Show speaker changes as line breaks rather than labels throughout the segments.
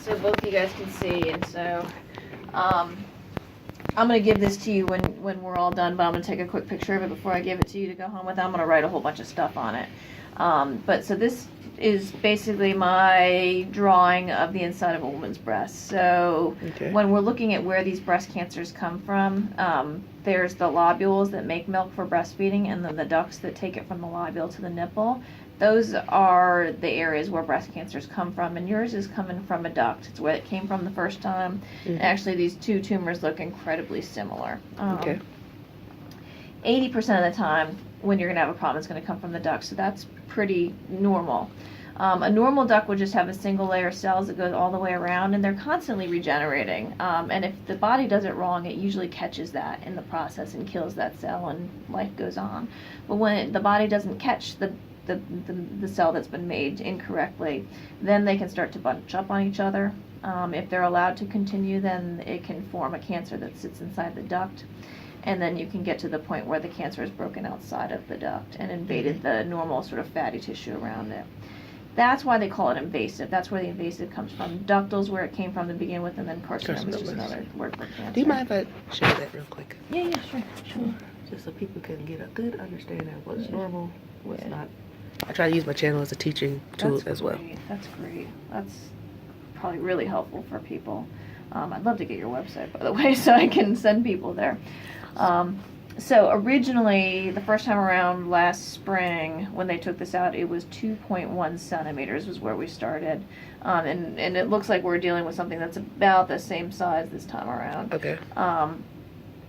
so both you guys can see. And so I'm going to give this to you when we're all done, but I'm going to take a quick picture of it before I give it to you to go home with. I'm going to write a whole bunch of stuff on it. But so this is basically my drawing of the inside of a woman's breast. So when we're looking at where these breast cancers come from, there's the lobules that make milk for breastfeeding, and then the ducts that take it from the lobule to the nipple. Those are the areas where breast cancers come from, and yours is coming from a duct. It's where it came from the first time. And actually, these two tumors look incredibly similar. 80% of the time, when you're going to have a problem, it's going to come from the duct, so that's pretty normal. A normal duct would just have a single layer of cells that goes all the way around, and they're constantly regenerating. And if the body does it wrong, it usually catches that in the process and kills that cell, and life goes on. But when the body doesn't catch the cell that's been made incorrectly, then they can start to bunch up on each other. If they're allowed to continue, then it can form a cancer that sits inside the duct. And then you can get to the point where the cancer is broken outside of the duct and invaded the normal sort of fatty tissue around it. That's why they call it invasive. That's where the invasive comes from. Ductal is where it came from to begin with, and then carcinoma is just another word for cancer.
Do you mind if I show that real quick?
Yeah, sure.
Just so people can get a good understanding of what's normal, what's not. I try to use my channel as a teaching tool as well.
That's great. That's probably really helpful for people. I'd love to get your website, by the way, so I can send people there. So originally, the first time around last spring, when they took this out, it was 2.1 centimeters was where we started. And it looks like we're dealing with something that's about the same size this time around.
Okay.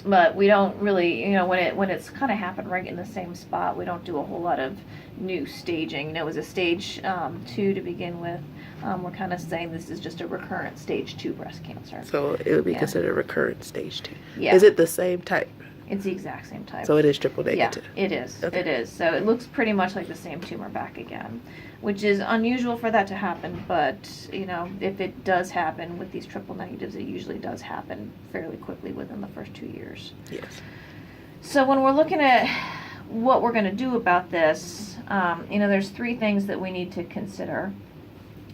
But we don't really, when it's kind of happened right in the same spot, we don't do a whole lot of new staging. It was a stage 2 to begin with. We're kind of saying this is just a recurrent stage 2 breast cancer.
So it would be considered recurrent stage 2.
Yeah.
Is it the same type?
It's the exact same type.
So it is triple negative?
Yeah, it is.
Okay.
It is. So it looks pretty much like the same tumor back again, which is unusual for that to happen. But, if it does happen with these triple negatives, it usually does happen fairly quickly within the first 2 years.
Yes.
So when we're looking at what we're going to do about this, there's 3 things that we need to consider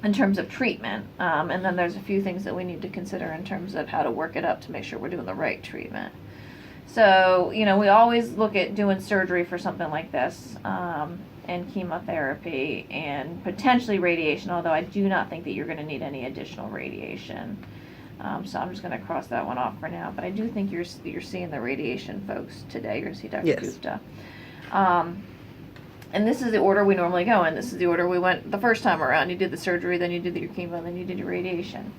in terms of treatment. And then there's a few things that we need to consider in terms of how to work it up to make sure we're doing the right treatment. So, we always look at doing surgery for something like this, and chemotherapy, and potentially radiation, although I do not think that you're going to need any additional radiation. So I'm just going to cross that one off for now. But I do think you're seeing the radiation folks today. You're going to see Dr. Gupta. And this is the order we normally go in. This is the order we went the first time around. You did the surgery, then you did your chemo, then you did your radiation.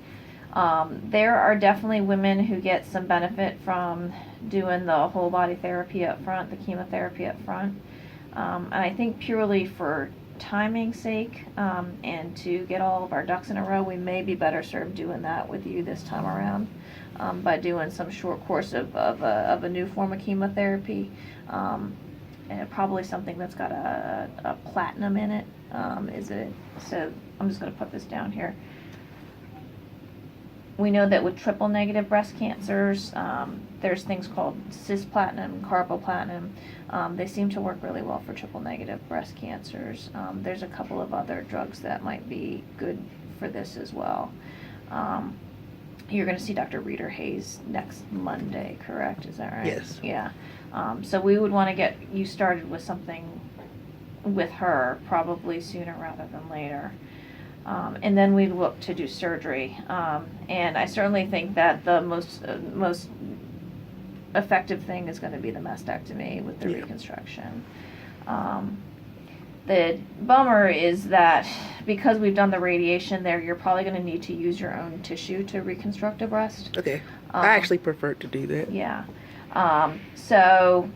There are definitely women who get some benefit from doing the whole body therapy up front, the chemotherapy up front. And I think purely for timing's sake, and to get all of our ducks in a row, we may be better served doing that with you this time around, by doing some short course of a new form of chemotherapy, and probably something that's got a platinum in it. So I'm just going to put this down here. We know that with triple negative breast cancers, there's things called cisplatin, carboplatin. They seem to work really well for triple negative breast cancers. There's a couple of other drugs that might be good for this as well. You're going to see Dr. Rita Hayes next Monday, correct? Is that right?
Yes.
Yeah. So we would want to get you started with something with her probably sooner rather than later. And then we'd look to do surgery. And I certainly think that the most effective thing is going to be the mastectomy with the reconstruction. The bummer is that because we've done the radiation there, you're probably going to need to use your own tissue to reconstruct a breast.
Okay. I actually prefer to do that.
Yeah. So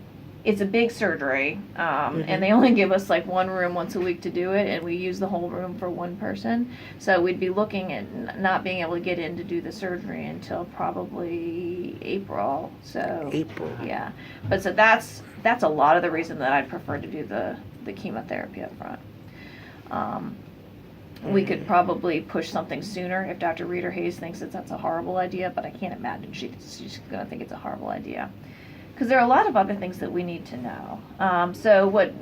it's a big surgery, and they only give us like one room once a week to do it, and we use the whole room for one person. So we'd be looking at not being able to get in to do the surgery until probably April. So
April.
Yeah. But so that's a lot of the reason that I'd prefer to do the chemotherapy up front. We could probably push something sooner if Dr. Rita Hayes thinks that that's a horrible idea, but I can't imagine she's going to think it's a horrible idea. Because there are a lot of other things that we need to know. So what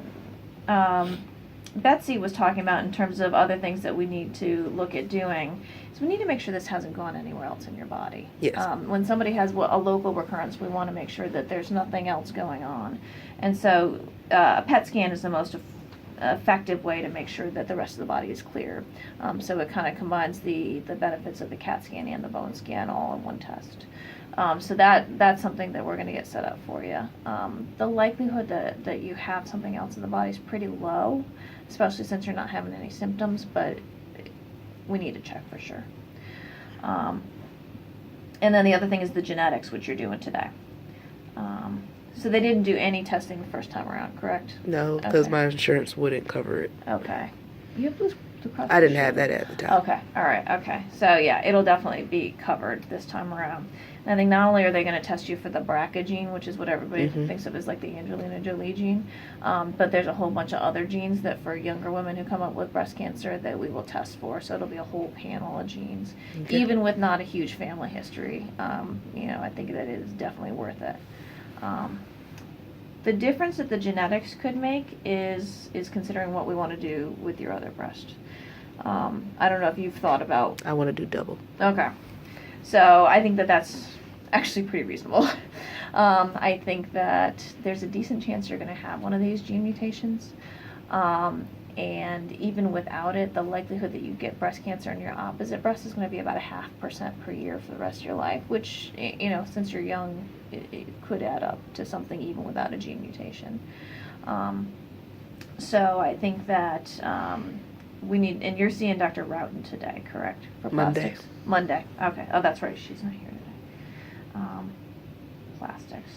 Betsy was talking about in terms of other things that we need to look at doing, is we need to make sure this hasn't gone anywhere else in your body.
Yes.
When somebody has a local recurrence, we want to make sure that there's nothing else going on. And so a PET scan is the most effective way to make sure that the rest of the body is clear. So it kind of combines the benefits of the CAT scan and the bone scan all in one test. So that's something that we're going to get set up for you. The likelihood that you have something else in the body is pretty low, especially since you're not having any symptoms, but we need to check for sure. And then the other thing is the genetics, which you're doing today. So they didn't do any testing the first time around, correct?
No, because
Okay.
my insurance wouldn't cover it.
Okay. You have Blue Cross
I didn't
Blue
have
Shield?
that at the time.
Okay, all right, okay. So yeah, it'll definitely be covered this time around. And I think not only are they going to test you for the BRCA gene, which is what everybody thinks of as like the Angelina Jolie gene, but there's a whole bunch of other genes that for younger women who come up with breast cancer that we will test for. So it'll be a whole panel of genes,
Okay.
even with not a huge family history. I think that it is definitely worth it. The difference that the genetics could make is considering what we want to do with your other breast. I don't know if you've thought about.
I want to do double.
Okay. So I think that that's actually pretty reasonable. I think that there's a decent chance you're going to have one of these gene mutations. And even without it, the likelihood that you get breast cancer in your opposite breast is going to be about 0.5% per year for the rest of your life, which, since you're young, it could add up to something even without a gene mutation. So I think that we need, and you're seeing Dr. Roughton today, correct? For plastics? Monday. Okay. Oh, that's right. She's not here today. Plastics.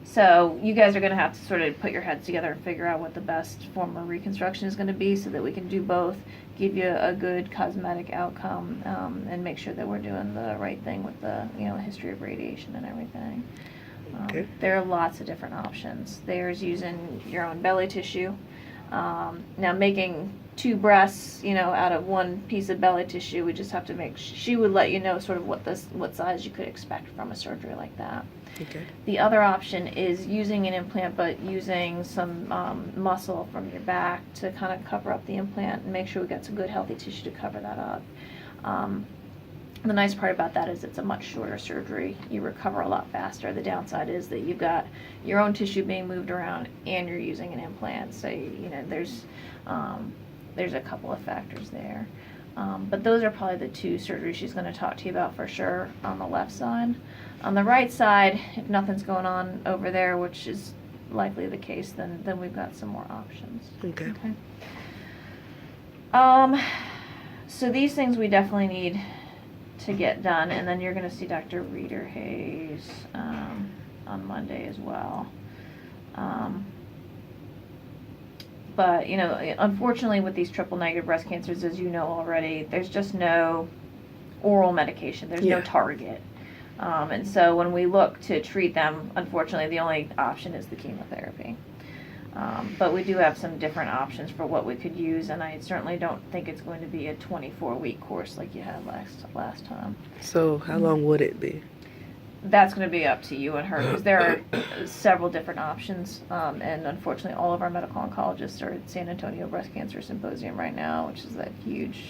So you guys are going to have to sort of put your heads together and figure out what the best form of reconstruction is going to be so that we can do both, give you a good cosmetic outcome, and make sure that we're doing the right thing with the history of radiation and everything.
Okay.
There are lots of different options. There's using your own belly tissue. Now making 2 breasts, out of 1 piece of belly tissue, we just have to she would let you know sort of what size you could expect from a surgery like that.
Okay.
The other option is using an implant, but using some muscle from your back to kind of cover up the implant and make sure we got some good healthy tissue to cover that up. The nice part about that is it's a much shorter surgery. You recover a lot faster. The downside is that you've got your own tissue being moved around and you're using an implant. So, there's a couple of factors there. But those are probably the 2 surgeries she's going to talk to you about for sure on the left side. On the right side, if nothing's going on over there, which is likely the case, then we've got some more options.
Okay.
So these things we definitely need to get done, and then you're going to see Dr. Reader Hayes on Monday as well. But, unfortunately with these triple negative breast cancers, as you know already, there's just no oral medication. There's no target. And so when we look to treat them, unfortunately, the only option is the chemotherapy. But we do have some different options for what we could use, and I certainly don't think it's going to be a 24-week course like you had last time.
So how long would it be?
That's going to be up to you and her, because there are several different options, and unfortunately all of our medical oncologists are at San Antonio Breast Cancer Symposium right now, which is that huge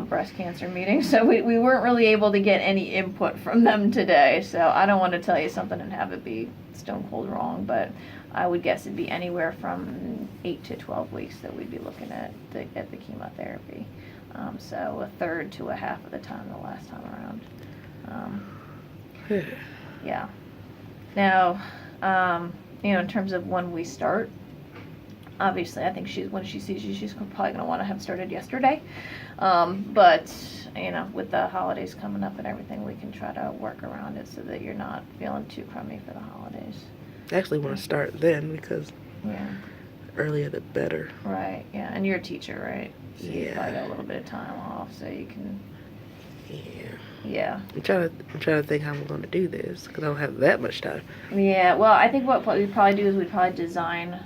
breast cancer meeting. So we weren't really able to get any input from them today, so I don't want to tell you something and have it be stone cold wrong, but I would guess it'd be anywhere from 8 to 12 weeks that we'd be looking at the chemotherapy. So 1/3 to 1/2 of the time the last time around. Yeah. Now, in terms of when we start, obviously I think when she sees you, she's probably going to want to have started yesterday. But, with the holidays coming up and everything, we can try to work around it so that you're not feeling too crummy for the holidays.
I actually want to start then because earlier the better.
Right, yeah. And you're a teacher, right? So you
Yeah.
probably got a little bit of time off so you can...
Yeah. I'm trying to think how I'm going to do this because I don't have that much time.
Yeah, well, I think what we'd probably do is we'd probably design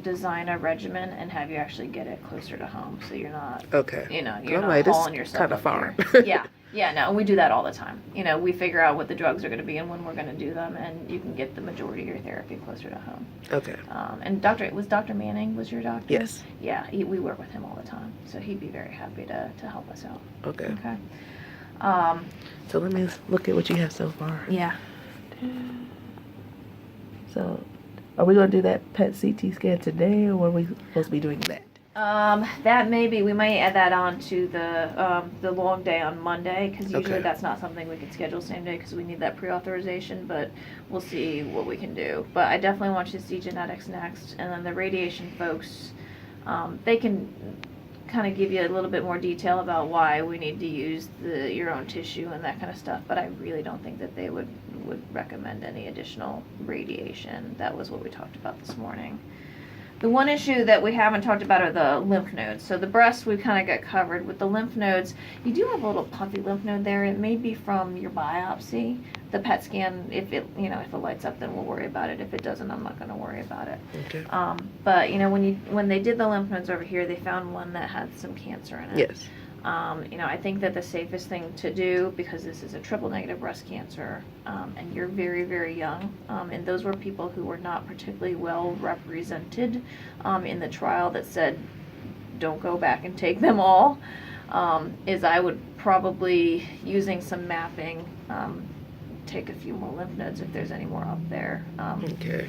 design a regimen and have you actually get it closer to home, so you're not,
Okay.
you're
I'm
not
like, this
hauling yourself
kind of
up
far.
here. Yeah, no, we do that all the time. We figure out what the drugs are going to be and when we're going to do them, and you can get the majority of your therapy closer to home.
Okay.
And Dr. Manning was your doctor?
Yes.
Yeah, we work with him all the time, so he'd be very happy to help us out.
Okay.
Okay.
So let me look at what you have so far.
Yeah.
So, are we going to do that PET CT scan today, or are we supposed to be doing that?
That we might add that on to the long day on Monday, because usually
Okay.
that's not something we can schedule same day because we need that pre-authorization, but we'll see what we can do. But I definitely want you to see genetics next, and then the radiation folks, they can kind of give you a little bit more detail about why we need to use your own tissue and that kind of stuff, but I really don't think that they would recommend any additional radiation. That was what we talked about this morning. The one issue that we haven't talked about are the lymph nodes. So the breast we kind of got covered. With the lymph nodes, you do have a little puffy lymph node there. It may be from your biopsy. The PET scan, if it lights up, then we'll worry about it. If it doesn't, I'm not going to worry about it.
Okay.
But when they did the lymph nodes over here, they found one that had some cancer in it.
Yes.
I think that the safest thing to do, because this is a triple negative breast cancer, and you're very, very young, and those were people who were not particularly well represented in the trial that said, don't go back and take them all, is I would probably, using some mapping, take a few more lymph nodes if there's any more up there.
Okay.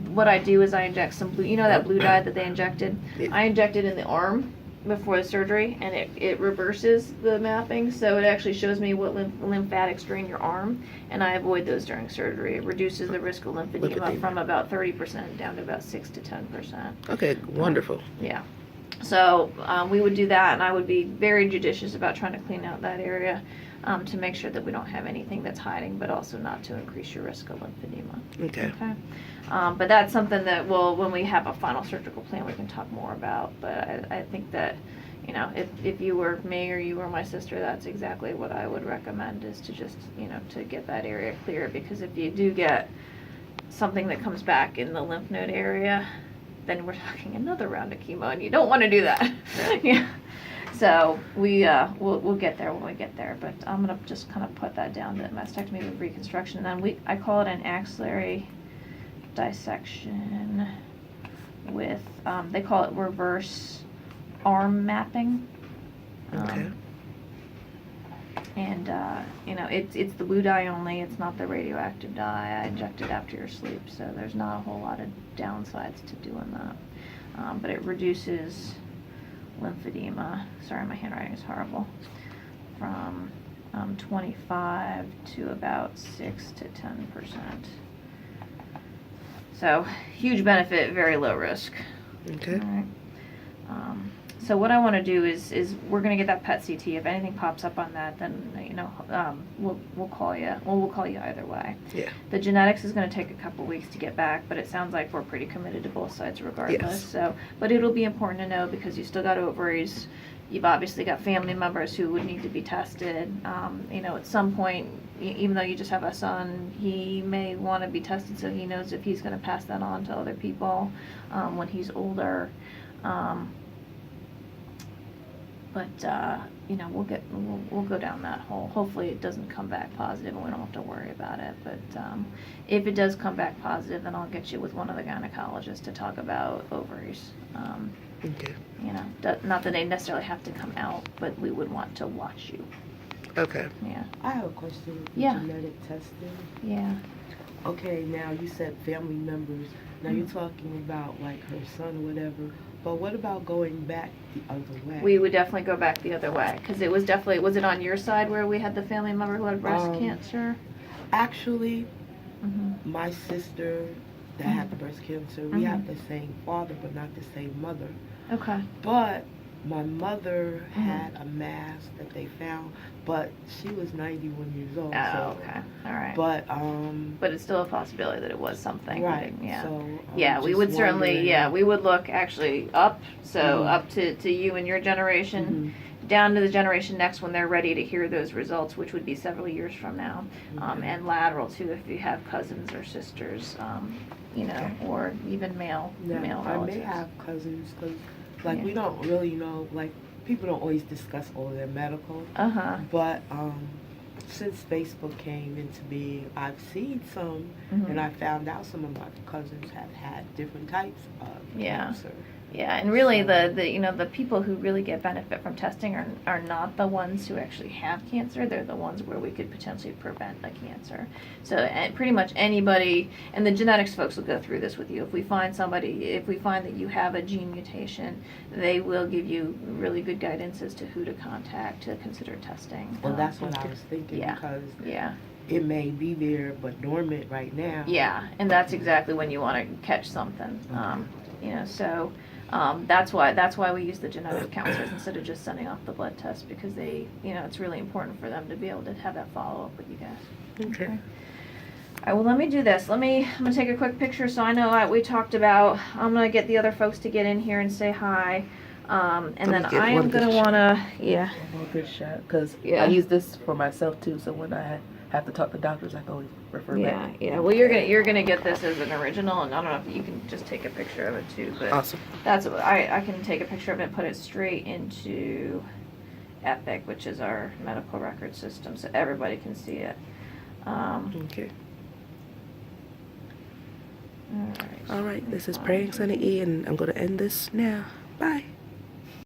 What I do is I inject some blue, that blue dye that they injected?
Yeah.
I inject it in the arm before the surgery, and it reverses the mapping, so it actually shows me what lymphatics drain your arm, and I avoid those during surgery. It reduces the risk of lymphedema from about 30% down to about 6 to 10%.
Okay, wonderful.
Yeah. So we would do that, and I would be very judicious about trying to clean out that area to make sure that we don't have anything that's hiding, but also not to increase your risk of lymphedema.
Okay.
But that's something that when we have a final surgical plan, we can talk more about. But I think that, if you were me or you were my sister, that's exactly what I would recommend, is to just, to get that area clear. Because if you do get something that comes back in the lymph node area, then we're talking another round of chemo, and you don't want to do that. Yeah. So we'll get there when we get there, but I'm gonna just kind of put that down to mastectomy with reconstruction. And then I call it an axillary dissection with they call it reverse arm mapping.
Okay.
And it's the blue dye only. It's not the radioactive dye. I inject it after your sleep, so there's not a whole lot of downsides to doing that. But it reduces lymphedema. Sorry, my handwriting is horrible. From 25 to about 6 to 10%. So huge benefit, very low risk.
Okay.
All right. So what I want to do is we're going to get that PET CT. If anything pops up on that, then we'll call you. Well, we'll call you either way.
Yeah.
The genetics is going to take a couple weeks to get back, but it sounds like we're pretty committed to both sides regardless.
Yes.
So, but it'll be important to know because you still got ovaries. You've obviously got family members who would need to be tested. At some point, even though you just have a son, he may want to be tested so he knows if he's going to pass that on to other people when he's older. We'll go down that hole. Hopefully it doesn't come back positive and we don't have to worry about it. But if it does come back positive, then I'll get you with one of the gynecologists to talk about ovaries.
Okay.
Not that they necessarily have to come out, but we would want to watch you.
Okay.
Yeah.
I have a question.
Yeah.
Genetic testing.
Yeah.
Okay, now you said family members. Now you're talking about like her son or whatever. But what about going back the other way?
We would definitely go back the other way because it was it on your side where we had the family member who had breast cancer?
Actually,
Mm-hmm.
my sister that had the breast cancer, we have the same father but not the same mother.
Okay.
But my mother had a mass that they found, but she was 91 years old.
Oh,
so,
okay. All right.
But
it's still a possibility that it was something.
right.
Yeah.
So
Yeah, we
just
would certainly,
wondering-
we would look actually up, so
Mhm.
up to you and your generation. down to the generation next when they're ready to hear those results, which would be several years from now, and lateral too if you have cousins or sisters, you know, or even male
Now, I
relatives.
may have cousins, because, like,
Yeah.
we don't really know, like, people don't always discuss all of their medical. But since Facebook came into being, I've seen some, and I found out some of my cousins have had different types of cancer.
Yeah, and really the you know, the people who really get benefit from testing are not the ones who actually have cancer. They're the ones where we could potentially prevent the cancer. So pretty much anybody, and the genetics folks will go through this with you. If we find that you have a gene mutation, they will give you really good guidance as to who to contact to consider testing.
Well, that's what I was thinking, because it may be there but dormant right now.
Yeah, and that's exactly when you want to catch something. You know, so that's why we use the genetic counselors instead of just sending off the blood test, because they, you know, it's really important for them to be able to have that follow up with you guys.
Okay.
All right, well, let me do this. I'm gonna take a quick picture so I know we talked about. I'm gonna get the other folks to get in here and say hi, and then I am gonna wanna,
One good shot, because I use this for myself too. So when I have to talk to doctors, I can always refer back.
Yeah. Well, you're gonna get this as an original, and I don't know if you can just take a picture of it too. But
Awesome.
that's what I can take a picture of it and put it straight into Epic, which is our medical record system, so everybody can see it.
Okay.
All right.
All right. This is Praying Sunny E, and I'm going to end this now. Bye.